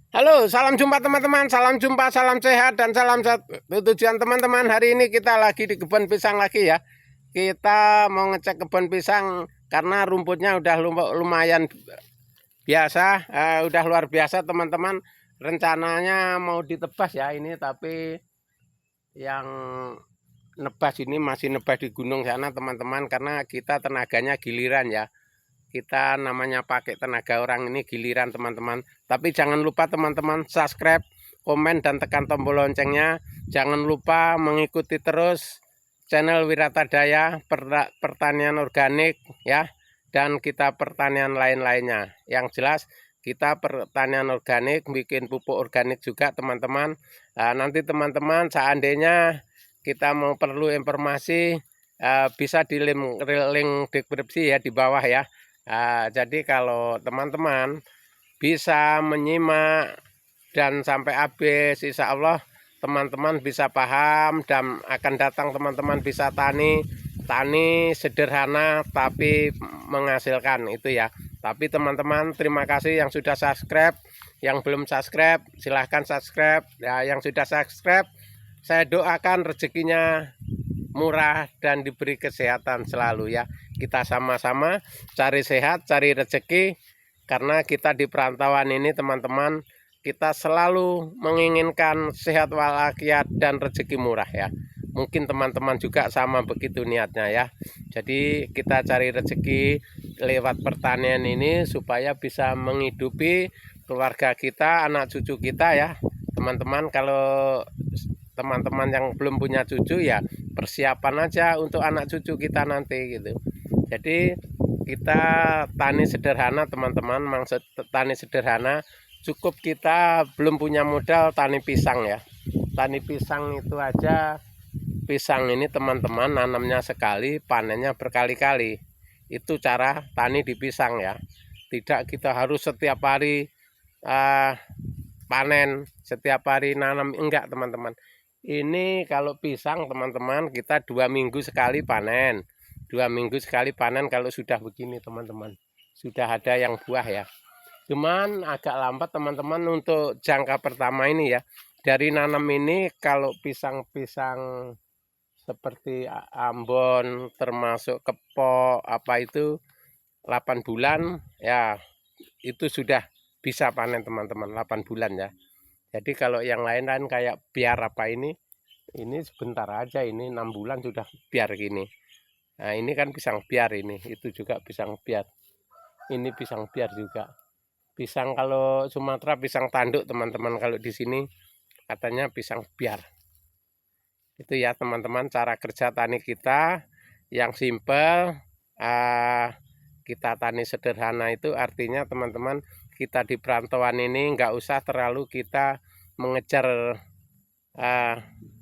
Halo, salam jumpa teman-teman, salam jumpa, salam sehat, dan salam satu tujuan teman-teman. Hari ini kita lagi di kebun pisang lagi ya. Kita mau ngecek kebun pisang karena rumputnya udah lumayan biasa, udah luar biasa teman-teman. Rencananya mau ditebas ya ini, tapi yang nebas ini masih nebas di gunung sana teman-teman, karena kita tenaganya giliran ya. Kita namanya pakai tenaga orang ini giliran teman-teman. Tapi jangan lupa teman-teman subscribe, komen, dan tekan tombol loncengnya. Jangan lupa mengikuti terus channel Wiratadaya pertanian organik ya, dan kita pertanian lain-lainnya. Yang jelas kita pertanian organik, bikin pupuk organik juga teman-teman. Nanti teman-teman seandainya kita mau perlu informasi, bisa di link deskripsi ya di bawah ya. Jadi kalau teman-teman bisa menyimak dan sampai habis, insya Allah teman-teman bisa paham dan akan datang teman-teman bisa tani sederhana tapi menghasilkan itu ya. Tapi teman-teman terima kasih yang sudah subscribe, yang belum subscribe silahkan subscribe ya. Yang sudah subscribe saya doakan rezekinya murah dan diberi kesehatan selalu ya. Kita sama-sama cari sehat, cari rezeki, karena kita di perantauan ini teman-teman, kita selalu menginginkan sehat walafiat dan rezeki murah ya. Mungkin teman-teman juga sama begitu niatnya ya. Jadi kita cari rezeki lewat pertanian ini supaya bisa menghidupi keluarga kita, anak cucu kita ya. Teman-teman, kalau teman-teman yang belum punya cucu ya persiapan aja untuk anak cucu kita nanti gitu. Jadi kita tani sederhana teman-teman, maksud tani sederhana cukup kita belum punya modal tani pisang ya. Tani pisang itu aja, pisang ini teman-teman nanamnya sekali, panennya berkali-kali. Itu cara tani di pisang ya. Tidak kita harus setiap hari panen, setiap hari nanam, enggak teman-teman. Ini kalau pisang teman-teman kita 2 minggu sekali panen. 2 minggu sekali panen kalau sudah begini teman-teman. Sudah ada yang buah ya. Cuman agak lambat teman-teman untuk jangka pertama ini ya. Dari nanam ini kalau pisang-pisang seperti Ambon termasuk kepok apa itu 8 bulan ya, itu sudah bisa panen teman-teman 8 bulan ya. Jadi kalau yang lain-lain kayak biar apa ini sebentar aja, ini 6 bulan sudah biar gini. Nah ini kan pisang biar, ini itu juga pisang biar, ini pisang biar juga. Pisang kalau Sumatera pisang tanduk teman-teman, kalau di sini katanya pisang biar. Itu ya teman-teman cara kerja tani kita yang simple. Kita tani sederhana itu artinya teman-teman, kita di perantauan ini nggak usah terlalu kita mengejar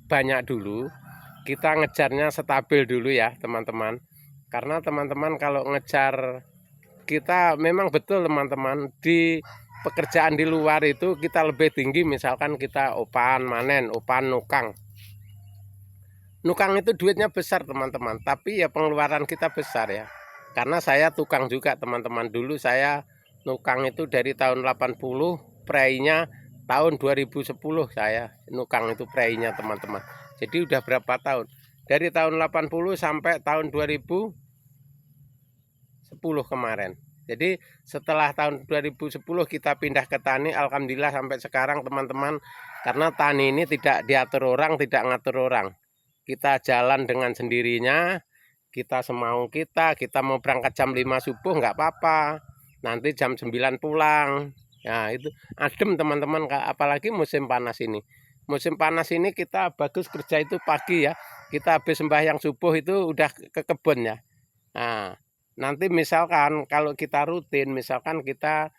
banyak dulu, kita ngejarnya stabil dulu ya teman-teman. Karena teman-teman kalau ngejar, kita memang betul teman-teman, di pekerjaan di luar itu kita lebih tinggi, misalkan kita opan manen, opan nukang. Nukang itu duitnya besar teman-teman, tapi ya pengeluaran kita besar ya. Karena saya tukang juga teman-teman, dulu saya nukang itu dari tahun 80, prainya tahun 2010 saya nukang itu prainya teman-teman. Jadi udah berapa tahun? Dari tahun 80 sampai tahun 2010 kemarin. Jadi setelah tahun 2010 kita pindah ke tani, alhamdulillah sampai sekarang teman-teman. Karena tani ini tidak diatur orang, tidak ngatur orang. Kita jalan dengan sendirinya, kita semau kita mau berangkat jam 5 subuh nggak apa-apa, nanti jam 9 pulang. Ya itu adem teman-teman, apalagi musim panas ini. Musim panas ini kita bagus kerja itu pagi ya. Kita habis sembahyang subuh itu udah ke kebun ya. Nah, nanti misalkan kalau kita rutin, misalkan kita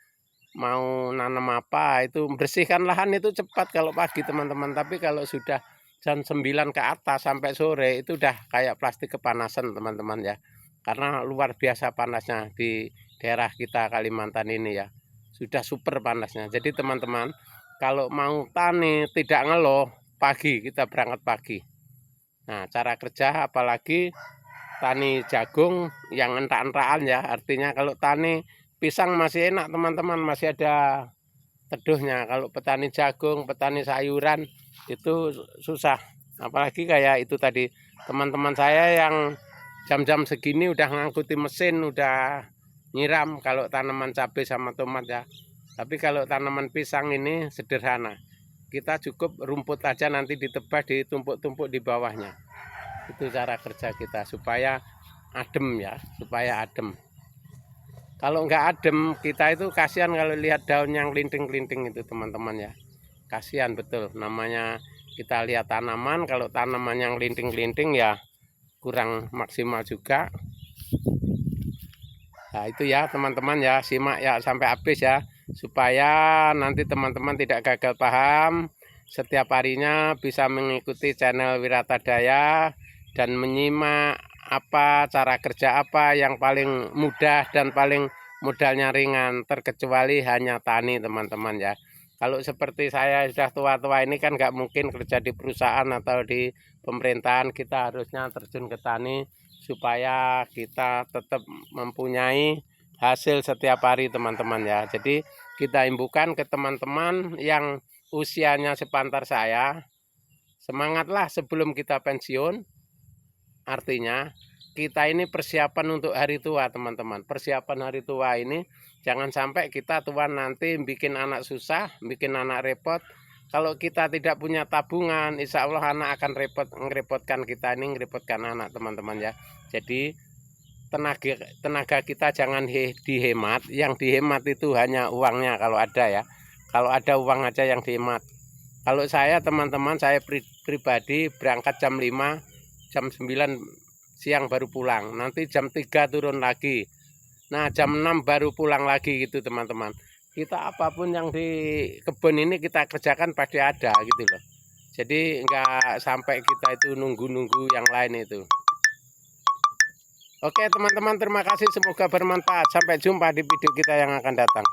mau nanam apa, itu bersihkan lahan itu cepat kalau pagi teman-teman. Tapi kalau sudah jam 9 ke atas sampai sore itu udah kayak plastik kepanasan teman-teman ya. Karena luar biasa panasnya di daerah kita Kalimantan ini ya. Sudah super panasnya. Jadi teman-teman, kalau mau tani tidak ngeluh, pagi kita berangkat pagi. Nah, cara kerja apalagi tani jagung yang entak-entakan ya. Artinya kalau tani pisang masih enak teman-teman, masih ada teduhnya. Kalau petani jagung, petani sayuran itu susah. Apalagi kayak itu tadi teman-teman saya yang jam-jam segini udah ngangkuti mesin, udah nyiram kalau tanaman cabai sama tomat ya. Tapi kalau tanaman pisang ini sederhana. Kita cukup rumput aja nanti ditebas, ditumpuk-tumpuk di bawahnya. Itu cara kerja kita supaya adem ya, supaya adem. Kalau nggak adem, kita itu kasihan kalau lihat daun yang linting-linting itu teman-teman ya. Kasihan betul, namanya kita lihat tanaman, kalau tanaman yang linting-linting ya kurang maksimal juga. Nah itu ya teman-teman ya, simak ya sampai habis ya, supaya nanti teman-teman tidak gagal paham. Setiap harinya bisa mengikuti channel Wiratadaya dan menyimak apa cara kerja apa yang paling mudah dan paling modalnya ringan, terkecuali hanya tani teman-teman ya. Kalau seperti saya sudah tua-tua ini kan nggak mungkin kerja di perusahaan atau di pemerintahan, kita harusnya terjun ke tani supaya kita tetap mempunyai hasil setiap hari teman-teman ya. Jadi kita imbukan ke teman-teman yang usianya sepantar saya, semangatlah sebelum kita pensiun. Artinya kita ini persiapan untuk hari tua teman-teman. Persiapan hari tua ini jangan sampai kita tua nanti bikin anak susah, bikin anak repot. Kalau kita tidak punya tabungan, insya Allah anak akan ngerepotkan kita ini, ngerepotkan anak teman-teman ya. Jadi tenaga kita jangan dihemat. Yang dihemat itu hanya uangnya kalau ada ya. Kalau ada uang aja yang dihemat. Kalau saya teman-teman, saya pribadi berangkat jam 5, jam 9 siang baru pulang. Nanti jam 3 turun lagi. Nah jam 6 baru pulang lagi gitu teman-teman. Kita apapun yang di kebun ini kita kerjakan pasti ada gitu loh. Jadi enggak sampai kita itu nunggu-nunggu yang lain itu. Oke teman-teman, terima kasih, semoga bermanfaat. Sampai jumpa di video kita yang akan datang.